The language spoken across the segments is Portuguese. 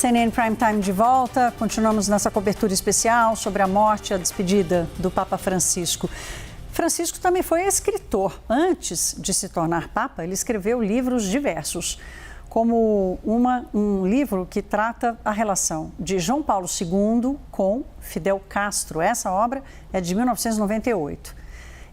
CNN Prime Time de volta. Continuamos nessa cobertura especial sobre a morte e a despedida do Papa Francisco. Francisco também foi escritor. Antes de se tornar Papa, ele escreveu livros diversos, como um livro que trata a relação de João Paulo II com Fidel Castro. Essa obra é de 1998.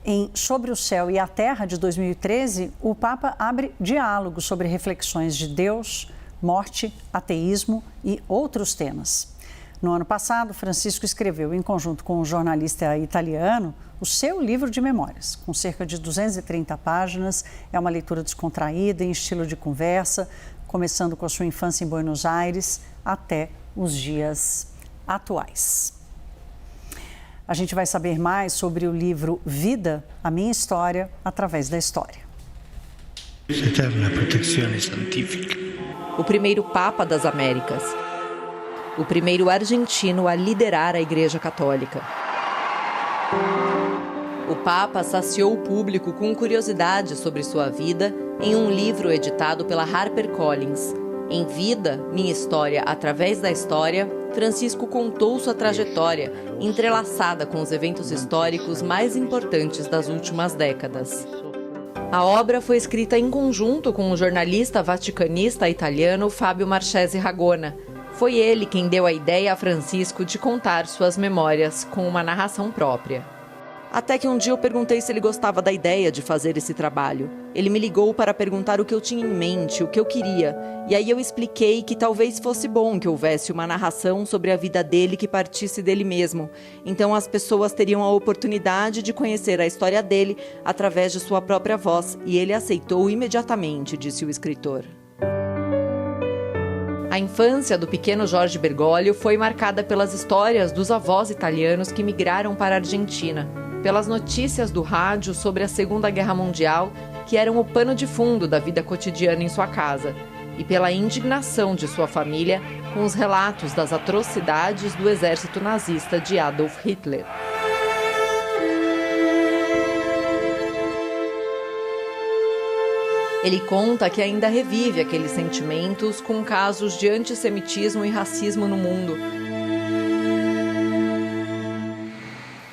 Em Sobre o Céu e a Terra, de 2013, o Papa abre diálogo sobre reflexões de Deus, morte, ateísmo e outros temas. No ano passado, Francisco escreveu, em conjunto com um jornalista italiano, o seu livro de memórias, com cerca de 230 páginas. É uma leitura descontraída, em estilo de conversa, começando com a sua infância em Buenos Aires até os dias atuais. A gente vai saber mais sobre o livro Vida, a minha história, através da história. Eterna protezione santifica. O primeiro Papa das Américas. O primeiro argentino a liderar a Igreja Católica. O Papa saciou o público com curiosidades sobre sua vida em um livro editado pela HarperCollins. Em Vida, minha história, através da história, Francisco contou sua trajetória, entrelaçada com os eventos históricos mais importantes das últimas décadas. A obra foi escrita em conjunto com o jornalista vaticanista italiano Fábio Marchesi Ragona. Foi ele quem deu a ideia a Francisco de contar suas memórias com uma narração própria. Até que um dia eu perguntei se ele gostava da ideia de fazer esse trabalho. Ele me ligou para perguntar o que eu tinha em mente, o que eu queria. E aí eu expliquei que talvez fosse bom que houvesse uma narração sobre a vida dele que partisse dele mesmo. Então as pessoas teriam a oportunidade de conhecer a história dele através de sua própria voz. E ele aceitou imediatamente, disse o escritor. A infância do pequeno Jorge Bergoglio foi marcada pelas histórias dos avós italianos que migraram para a Argentina, pelas notícias do rádio sobre a Segunda Guerra Mundial, que eram o pano de fundo da vida cotidiana em sua casa, e pela indignação de sua família com os relatos das atrocidades do exército nazista de Adolf Hitler. Ele conta que ainda revive aqueles sentimentos com casos de antissemitismo e racismo no mundo.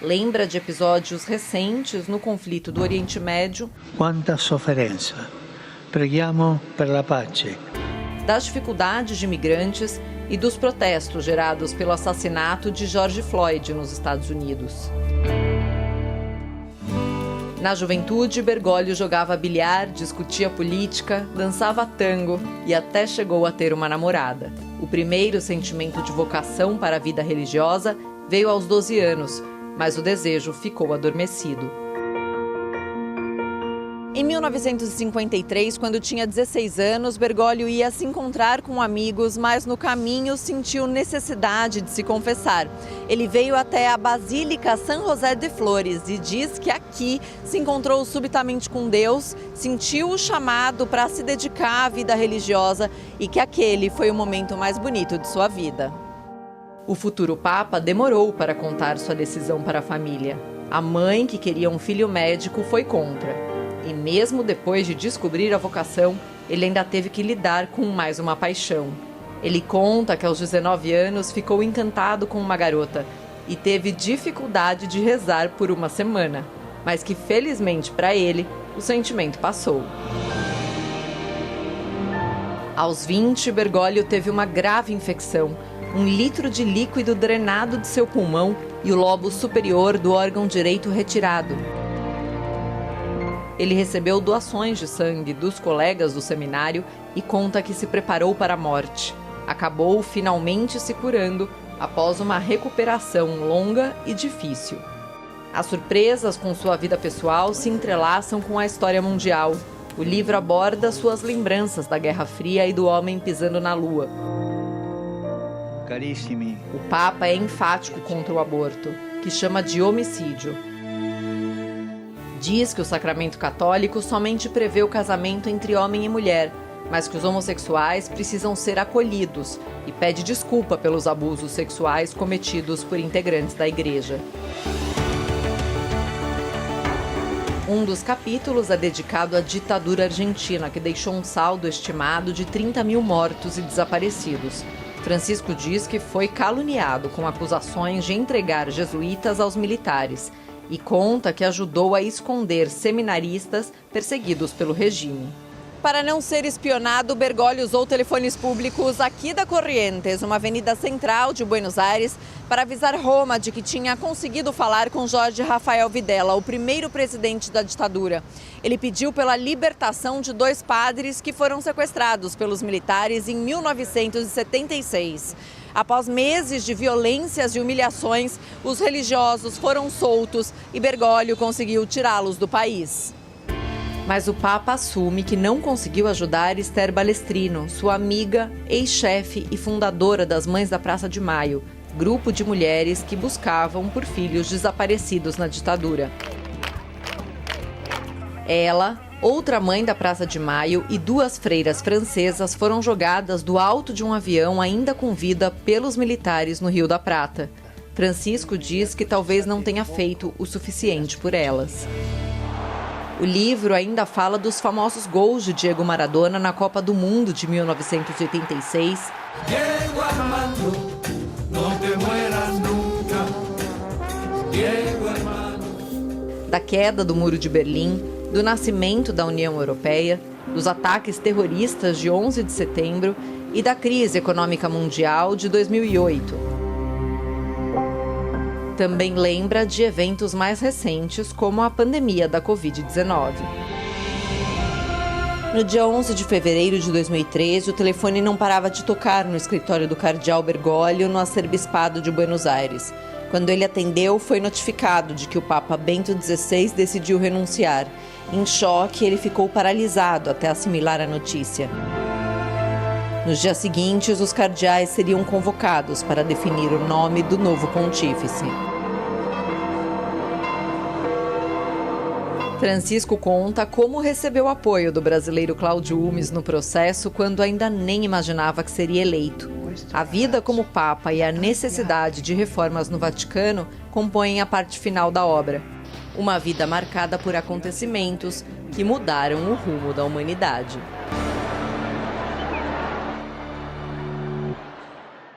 Lembra de episódios recentes no conflito do Oriente Médio. Quanta sofferenza. Preghiamo per la pace. Das dificuldades de imigrantes e dos protestos gerados pelo assassinato de George Floyd nos Estados Unidos. Na juventude, Bergoglio jogava bilhar, discutia política, dançava tango e até chegou a ter uma namorada. O primeiro sentimento de vocação para a vida religiosa veio aos 12 anos, mas o desejo ficou adormecido. Em 1953, quando tinha 16 anos, Bergoglio ia se encontrar com amigos, mas no caminho sentiu necessidade de se confessar. Ele veio até a Basílica San José de Flores e diz que aqui se encontrou subitamente com Deus, sentiu o chamado para se dedicar à vida religiosa e que aquele foi o momento mais bonito de sua vida. O futuro Papa demorou para contar sua decisão para a família. A mãe, que queria um filho médico, foi contra. E mesmo depois de descobrir a vocação, ele ainda teve que lidar com mais uma paixão. Ele conta que aos 19 anos ficou encantado com uma garota e teve dificuldade de rezar por uma semana, mas que felizmente para ele, o sentimento passou. Aos 20, Bergoglio teve uma grave infecção, 1 litro de líquido drenado de seu pulmão e o lobo superior do órgão direito retirado. Ele recebeu doações de sangue dos colegas do seminário e conta que se preparou para a morte. Acabou finalmente se curando após uma recuperação longa e difícil. As surpresas com sua vida pessoal se entrelaçam com a história mundial. O livro aborda suas lembranças da Guerra Fria e do homem pisando na Lua. Carissimi. O Papa é enfático contra o aborto, que chama de homicídio. Diz que o sacramento católico somente prevê o casamento entre homem e mulher, mas que os homossexuais precisam ser acolhidos e pede desculpa pelos abusos sexuais cometidos por integrantes da igreja. Um dos capítulos é dedicado à ditadura argentina, que deixou um saldo estimado de 30 mil mortos e desaparecidos. Francisco diz que foi caluniado com acusações de entregar jesuítas aos militares e conta que ajudou a esconder seminaristas perseguidos pelo regime. Para não ser espionado, Bergoglio usou telefones públicos aqui da Corrientes, uma avenida central de Buenos Aires, para avisar Roma de que tinha conseguido falar com Jorge Rafael Videla, o primeiro presidente da ditadura. Ele pediu pela libertação de 2 padres que foram sequestrados pelos militares em 1976. Após meses de violências e humilhações, os religiosos foram soltos e Bergoglio conseguiu tirá-los do país. Mas o Papa assume que não conseguiu ajudar Esther Balestrino, sua amiga, ex-chefe e fundadora das Mães da Praça de Maio, grupo de mulheres que buscavam por filhos desaparecidos na ditadura. Ela, outra mãe da Praça de Maio e 2 freiras francesas foram jogadas do alto de um avião ainda com vida pelos militares no Rio da Prata. Francisco diz que talvez não tenha feito o suficiente por elas. O livro ainda fala dos famosos gols de Diego Maradona na Copa do Mundo de 1986. Diego Armando, não te mueras nunca. Diego Armando. Da queda do Muro de Berlim, do nascimento da União Europeia, dos ataques terroristas de 11 de setembro e da crise econômica mundial de 2008. Também lembra de eventos mais recentes, como a pandemia da Covid-19. No dia 11 de fevereiro de 2013, o telefone não parava de tocar no escritório do cardeal Bergoglio, no arcebispado de Buenos Aires. Quando ele atendeu, foi notificado de que o Papa Bento XVI decidiu renunciar. Em choque, ele ficou paralisado até assimilar a notícia. Nos dias seguintes, os cardeais seriam convocados para definir o nome do novo pontífice. Francisco conta como recebeu o apoio do brasileiro Cláudio Umes no processo quando ainda nem imaginava que seria eleito. A vida como Papa e a necessidade de reformas no Vaticano compõem a parte final da obra. Uma vida marcada por acontecimentos que mudaram o rumo da humanidade.